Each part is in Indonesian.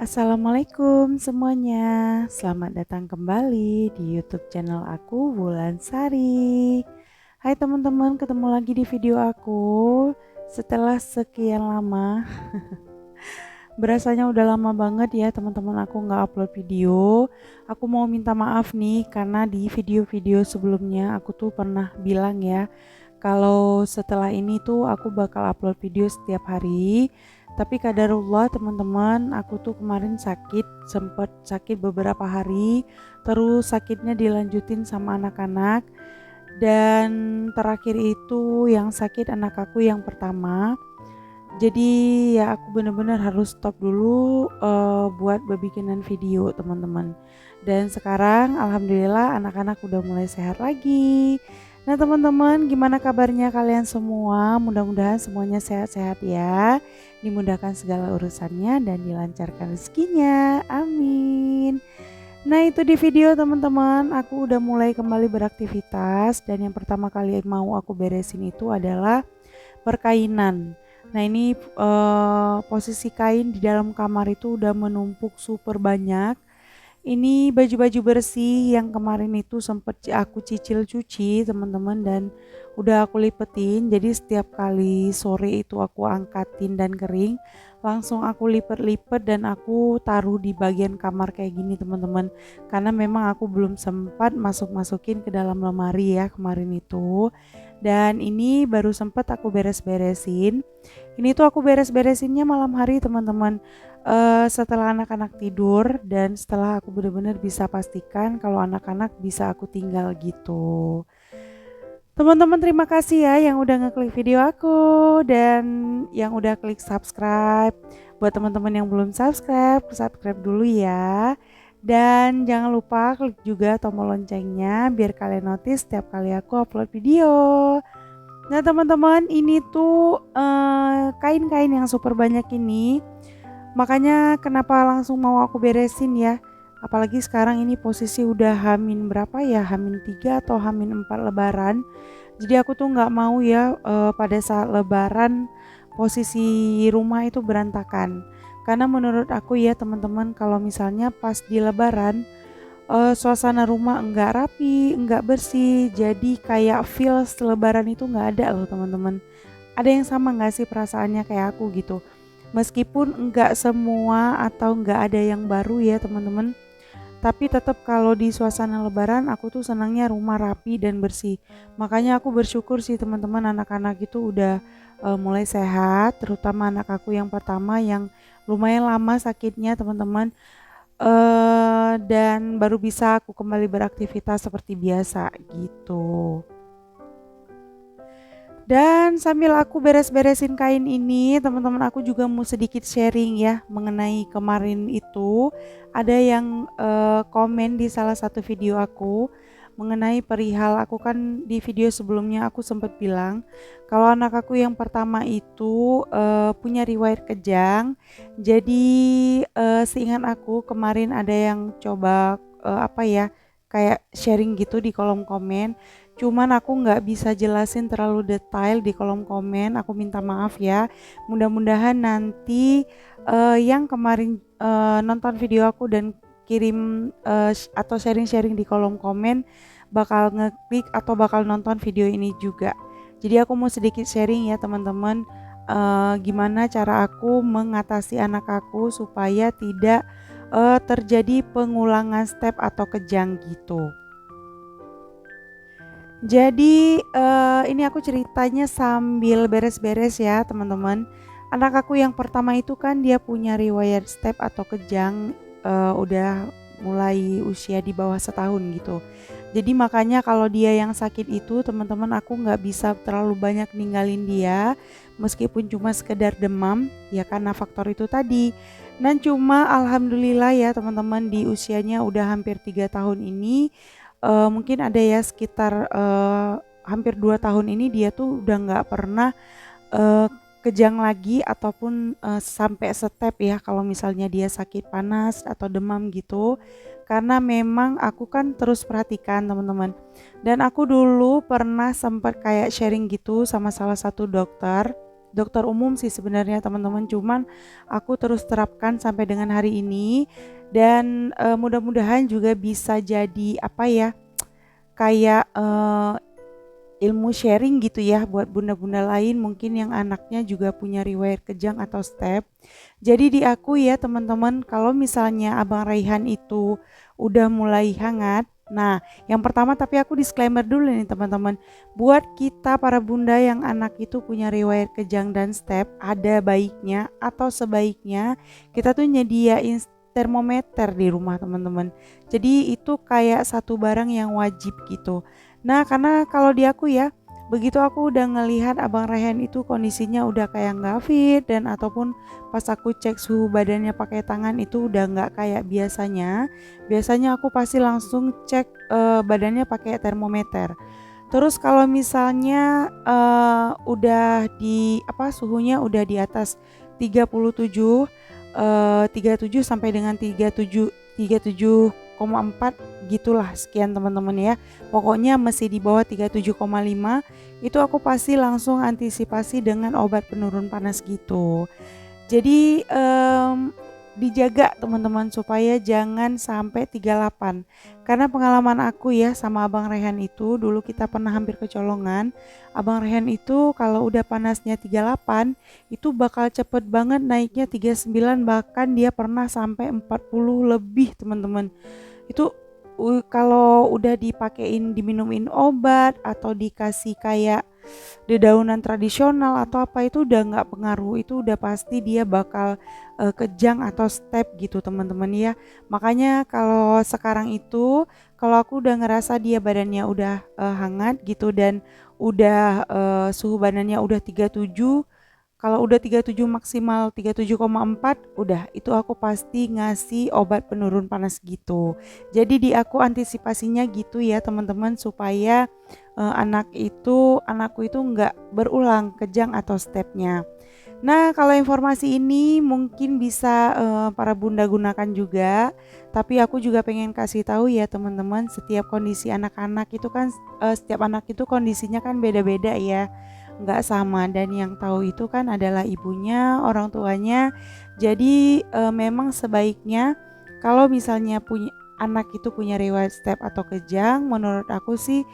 Assalamualaikum semuanya, selamat datang kembali di YouTube channel aku Wulan Sari. Hai teman-teman, ketemu lagi di video aku setelah sekian lama. Berasanya udah lama banget ya teman-teman aku nggak upload video. Aku mau minta maaf nih karena di video-video sebelumnya aku tuh pernah bilang ya kalau setelah ini tuh aku bakal upload video setiap hari. Tapi kadarullah teman-teman, aku tuh kemarin sempet sakit beberapa hari. Terus sakitnya dilanjutin sama anak-anak. Dan terakhir itu yang sakit anak aku yang pertama. Jadi ya aku bener-bener harus stop dulu buat bikinan video teman-teman. Dan sekarang alhamdulillah anak-anak udah mulai sehat lagi. Nah teman-teman, gimana kabarnya kalian semua? Mudah-mudahan semuanya sehat-sehat ya. Dimudahkan segala urusannya dan dilancarkan rezekinya. Amin. Nah itu di video teman-teman, aku udah mulai kembali beraktivitas. Dan yang pertama kali mau aku beresin itu adalah perkainan. Nah ini posisi kain di dalam kamar itu udah menumpuk super banyak. Ini baju-baju bersih yang kemarin itu sempet aku cicil cuci teman-teman dan udah aku lipetin. Jadi setiap kali sore itu aku angkatin dan kering, langsung aku lipet-lipet dan aku taruh di bagian kamar kayak gini teman-teman. Karena memang aku belum sempat masukin ke dalam lemari ya kemarin itu. Dan ini baru sempat aku beres-beresin. Ini tuh aku beres-beresinnya malam hari teman-teman. Setelah anak-anak tidur dan setelah aku benar-benar bisa pastikan kalau anak-anak bisa aku tinggal gitu. Teman-teman terima kasih ya yang udah ngeklik video aku dan yang udah klik subscribe. Buat teman-teman yang belum subscribe, subscribe dulu ya. Dan jangan lupa klik juga tombol loncengnya biar kalian notice setiap kali aku upload video. Nah teman-teman, ini tuh kain-kain yang super banyak ini. Makanya kenapa langsung mau aku beresin ya. Apalagi sekarang ini posisi udah Hamin berapa ya, Hamin 3 atau Hamin 4 lebaran. Jadi aku tuh nggak mau ya pada saat lebaran posisi rumah itu berantakan. Karena menurut aku ya teman-teman, kalau misalnya pas di lebaran suasana rumah enggak rapi, enggak bersih, jadi kayak feel lebaran itu enggak ada loh teman-teman. Ada yang sama nggak sih perasaannya kayak aku gitu? Meskipun enggak semua atau enggak ada yang baru ya teman-teman, tapi tetap kalau di suasana lebaran aku tuh senangnya rumah rapi dan bersih. Makanya aku bersyukur sih teman-teman, anak-anak itu udah mulai sehat, terutama anak aku yang pertama yang lumayan lama sakitnya teman-teman. Dan baru bisa aku kembali beraktivitas seperti biasa gitu. Dan sambil aku beres-beresin kain ini, teman-teman aku juga mau sedikit sharing ya mengenai kemarin itu. Ada yang komen di salah satu video aku mengenai perihal, aku kan di video sebelumnya aku sempat bilang kalau anak aku yang pertama itu punya riwayat kejang. Jadi seingat aku kemarin ada yang coba kayak sharing gitu di kolom komen. Cuman aku nggak bisa jelasin terlalu detail di kolom komen, aku minta maaf ya. Mudah-mudahan nanti yang kemarin nonton video aku dan kirim atau sharing-sharing di kolom komen bakal ngeklik atau bakal nonton video ini juga. Jadi aku mau sedikit sharing ya teman-teman, gimana cara aku mengatasi anak aku supaya tidak terjadi pengulangan step atau kejang gitu. Jadi ini aku ceritanya sambil beres-beres ya teman-teman. Anak aku yang pertama itu kan dia punya riwayat step atau kejang udah mulai usia di bawah setahun gitu. Jadi makanya kalau dia yang sakit itu teman-teman aku nggak bisa terlalu banyak ninggalin dia. Meskipun cuma sekedar demam ya karena faktor itu tadi. Dan cuma alhamdulillah ya teman-teman di usianya udah hampir 3 tahun ini mungkin ada ya sekitar hampir 2 tahun ini dia tuh udah nggak pernah eee, kejang lagi ataupun sampai step ya kalau misalnya dia sakit panas atau demam gitu. Karena memang aku kan terus perhatikan teman-teman. Dan aku dulu pernah sempat kayak sharing gitu sama salah satu dokter dokter umum sih sebenarnya teman-teman, cuman aku terus terapkan sampai dengan hari ini. Dan mudah-mudahan juga bisa jadi apa ya, kayak ilmu sharing gitu ya buat bunda-bunda lain mungkin yang anaknya juga punya riwayat kejang atau step. Jadi di aku ya teman-teman, kalau misalnya Abang Raihan itu udah mulai hangat, nah yang pertama tapi aku disclaimer dulu nih teman-teman, buat kita para bunda yang anak itu punya riwayat kejang dan step, ada baiknya atau sebaiknya kita tuh nyediain termometer di rumah teman-teman. Jadi itu kayak satu barang yang wajib gitu. Nah, karena kalau di aku ya, begitu aku udah ngelihat Abang Rayhan itu kondisinya udah kayak nggak fit dan ataupun pas aku cek suhu badannya pakai tangan itu udah nggak kayak biasanya. Biasanya aku pasti langsung cek badannya pakai termometer. Terus kalau misalnya udah di apa suhunya udah di atas 37 37 sampai dengan 37,4 gitulah sekian teman-teman ya. Pokoknya masih di bawah 37,5 itu aku pasti langsung antisipasi dengan obat penurun panas gitu. Jadi dijaga teman-teman supaya jangan sampai 38. Karena pengalaman aku ya sama Abang Rehan itu dulu kita pernah hampir kecolongan. Abang Rehan itu kalau udah panasnya 38 itu bakal cepet banget naiknya 39, bahkan dia pernah sampai 40 lebih teman-teman. Itu kalau udah dipakein diminumin obat atau dikasih kayak dedaunan tradisional atau apa itu udah nggak pengaruh, itu udah pasti dia bakal kejang atau step gitu teman-teman ya. Makanya kalau sekarang itu kalau aku udah ngerasa dia badannya udah hangat gitu dan udah suhu badannya udah 37, kalau udah 37 maksimal 37,4 udah itu aku pasti ngasih obat penurun panas gitu. Jadi di aku antisipasinya gitu ya teman-teman supaya anakku itu nggak berulang kejang atau stepnya. Nah kalau informasi ini mungkin bisa para bunda gunakan juga. Tapi aku juga pengen kasih tahu ya teman-teman, setiap kondisi anak-anak itu kan setiap anak itu kondisinya kan beda-beda ya, nggak sama, dan yang tahu itu kan adalah ibunya, orang tuanya. Jadi memang sebaiknya kalau misalnya punya anak itu punya riwayat step atau kejang, menurut aku sih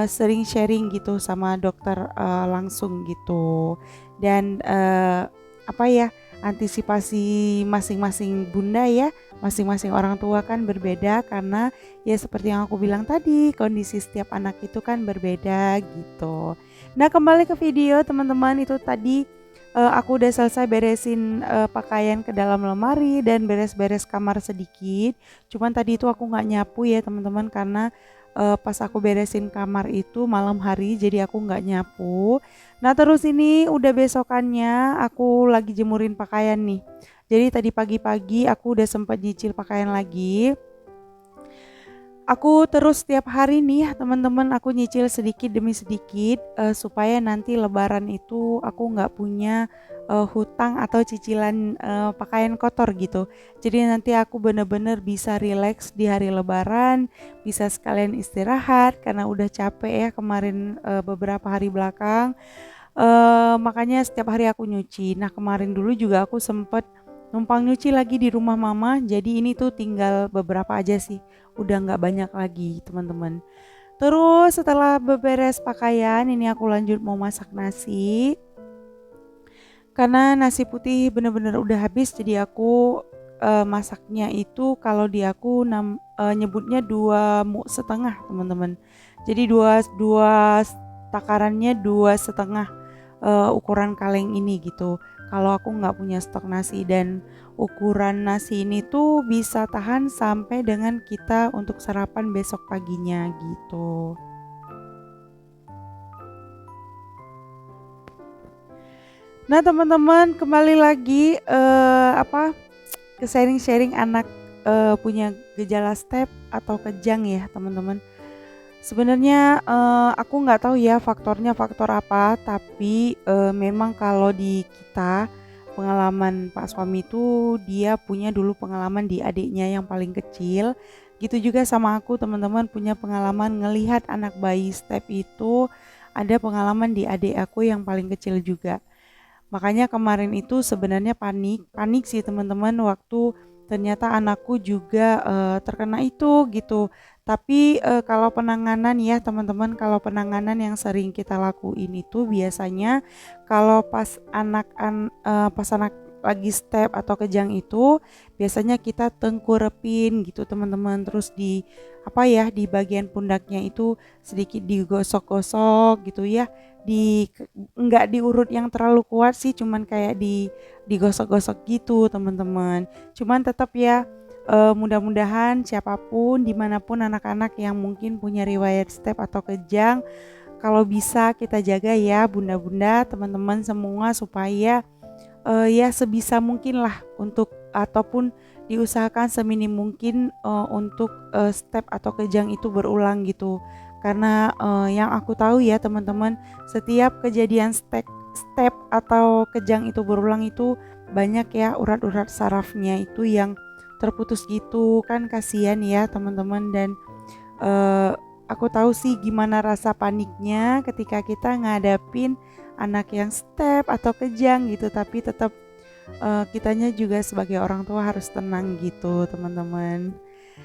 sering sharing gitu sama dokter langsung gitu. Dan apa ya, antisipasi masing-masing bunda ya, masing-masing orang tua kan berbeda karena ya seperti yang aku bilang tadi, kondisi setiap anak itu kan berbeda gitu. Nah, kembali ke video teman-teman, itu tadi aku udah selesai beresin pakaian ke dalam lemari dan beres-beres kamar sedikit. Cuman tadi itu aku nggak nyapu ya teman-teman karena pas aku beresin kamar itu malam hari, jadi aku nggak nyapu. Nah terus ini udah besokannya aku lagi jemurin pakaian nih. Jadi tadi pagi-pagi aku udah sempat nyicil pakaian lagi. Aku terus setiap hari nih ya teman-teman, aku nyicil sedikit demi sedikit supaya nanti lebaran itu aku nggak punya hutang atau cicilan pakaian kotor gitu. Jadi nanti aku bener-bener bisa relax di hari lebaran, bisa sekalian istirahat karena udah capek ya kemarin beberapa hari belakang. Makanya setiap hari aku nyuci. Nah kemarin dulu juga aku sempet numpang nyuci lagi di rumah mama, jadi ini tuh tinggal beberapa aja sih, udah nggak banyak lagi teman-teman. Terus setelah beberes pakaian, ini aku lanjut mau masak nasi. Karena nasi putih bener-bener udah habis, jadi aku masaknya itu kalau di aku nyebutnya 2,5 teman-teman. Jadi dua takarannya 2,5 ukuran kaleng ini gitu. Kalau aku nggak punya stok nasi, dan ukuran nasi ini tuh bisa tahan sampai dengan kita untuk sarapan besok paginya gitu. Nah teman-teman, kembali lagi ke sharing-sharing anak punya gejala step atau kejang ya teman-teman. Sebenarnya aku nggak tahu ya faktornya faktor apa, tapi memang kalau di kita pengalaman Pak suami itu dia punya dulu pengalaman di adiknya yang paling kecil. Gitu juga sama aku teman-teman, punya pengalaman ngelihat anak bayi step itu, ada pengalaman di adik aku yang paling kecil juga. Makanya kemarin itu sebenarnya panik sih teman-teman, waktu ternyata anakku juga terkena itu gitu. Tapi kalau penanganan ya teman-teman, kalau penanganan yang sering kita lakuin itu biasanya kalau pas anak lagi step atau kejang itu biasanya kita tengkurepin gitu teman-teman, terus di apa ya, di bagian pundaknya itu sedikit digosok-gosok gitu ya, di nggak diurut yang terlalu kuat sih, cuman kayak digosok-gosok gitu teman-teman. Cuman tetap ya, mudah-mudahan siapapun dimanapun anak-anak yang mungkin punya riwayat step atau kejang, kalau bisa kita jaga ya bunda-bunda teman-teman semua, supaya ya sebisa mungkin lah untuk, ataupun diusahakan seminim mungkin untuk step atau kejang itu berulang gitu. Karena yang aku tahu ya teman-teman, setiap kejadian step atau kejang itu berulang itu banyak ya urat-urat sarafnya itu yang terputus gitu kan, kasihan ya teman-teman. Dan eh, aku tahu sih gimana rasa paniknya ketika kita ngadapin anak yang step atau kejang gitu, tapi tetap kitanya juga sebagai orang tua harus tenang gitu teman-teman.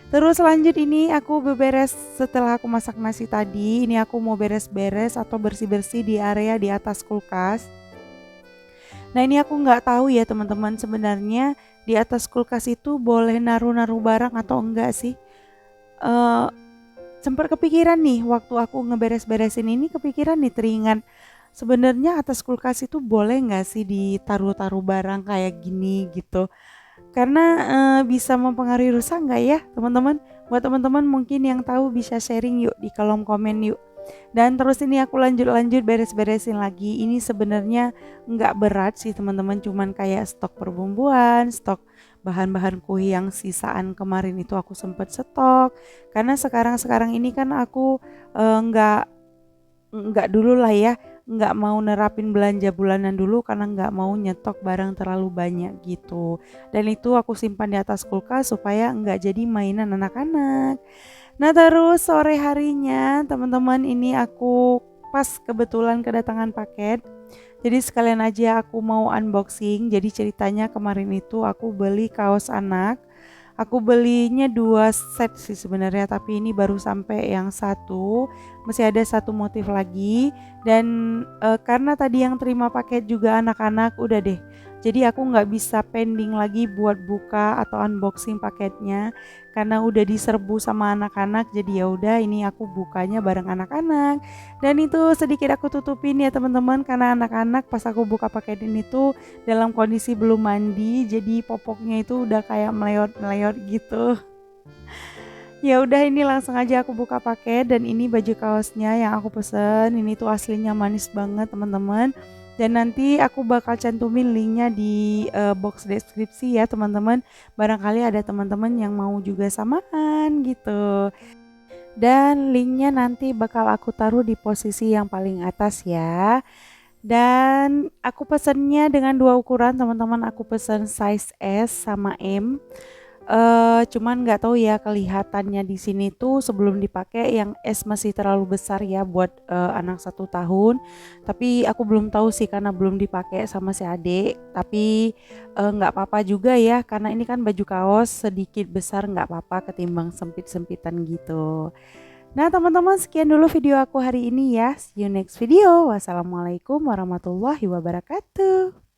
Terus lanjut, ini aku beberes setelah aku masak nasi tadi. Ini aku mau beres-beres atau bersih-bersih di area di atas kulkas. Nah ini aku nggak tahu ya teman-teman, sebenarnya di atas kulkas itu boleh naruh-naruh barang atau enggak sih. Eh Sempat kepikiran nih waktu aku ngeberes-beresin ini, kepikiran nih, teringat sebenarnya atas kulkas itu boleh nggak sih ditaruh-taruh barang kayak gini gitu, karena bisa mempengaruhi rusak nggak ya teman-teman. Buat teman-teman mungkin yang tahu bisa sharing yuk di kolom komen yuk. Dan terus ini aku lanjut beres-beresin lagi. Ini sebenarnya nggak berat sih teman-teman, cuman kayak stok perbumbuan, stok bahan-bahan kue yang sisaan kemarin itu aku sempet stok. Karena sekarang ini kan aku nggak dulu lah ya, nggak mau nerapin belanja bulanan dulu karena nggak mau nyetok barang terlalu banyak gitu. Dan itu aku simpan di atas kulkas supaya nggak jadi mainan anak-anak. Nah terus sore harinya teman-teman, ini aku pas kebetulan kedatangan paket. Jadi sekalian aja aku mau unboxing. Jadi ceritanya kemarin itu aku beli kaos anak. Aku belinya 2 set sih sebenarnya, tapi ini baru sampai yang satu. Masih ada satu motif lagi. Dan karena tadi yang terima paket juga anak-anak, udah deh. Jadi aku nggak bisa pending lagi buat buka atau unboxing paketnya karena udah diserbu sama anak-anak. Jadi ya udah, ini aku bukanya bareng anak-anak. Dan itu sedikit aku tutupin ya teman-teman, karena anak-anak pas aku buka paket ini tuh dalam kondisi belum mandi, jadi popoknya itu udah kayak meleyot-meleyot gitu. Ya udah, ini langsung aja aku buka paket. Dan ini baju kaosnya yang aku pesen. Ini tuh aslinya manis banget teman-teman. Dan nanti aku bakal cantumin linknya di box deskripsi ya teman-teman. Barangkali ada teman-teman yang mau juga samaan gitu. Dan linknya nanti bakal aku taruh di posisi yang paling atas ya. Dan aku pesennya dengan 2 ukuran teman-teman. Aku pesen size S sama M. Cuman nggak tahu ya, kelihatannya di sini tuh sebelum dipakai yang S masih terlalu besar ya buat anak 1 tahun. Tapi aku belum tahu sih karena belum dipakai sama si adik. Tapi nggak apa-apa juga ya, karena ini kan baju kaos sedikit besar, nggak apa-apa ketimbang sempit-sempitan gitu. Nah teman-teman, sekian dulu video aku hari ini ya. See you next video. Wassalamualaikum warahmatullahi wabarakatuh.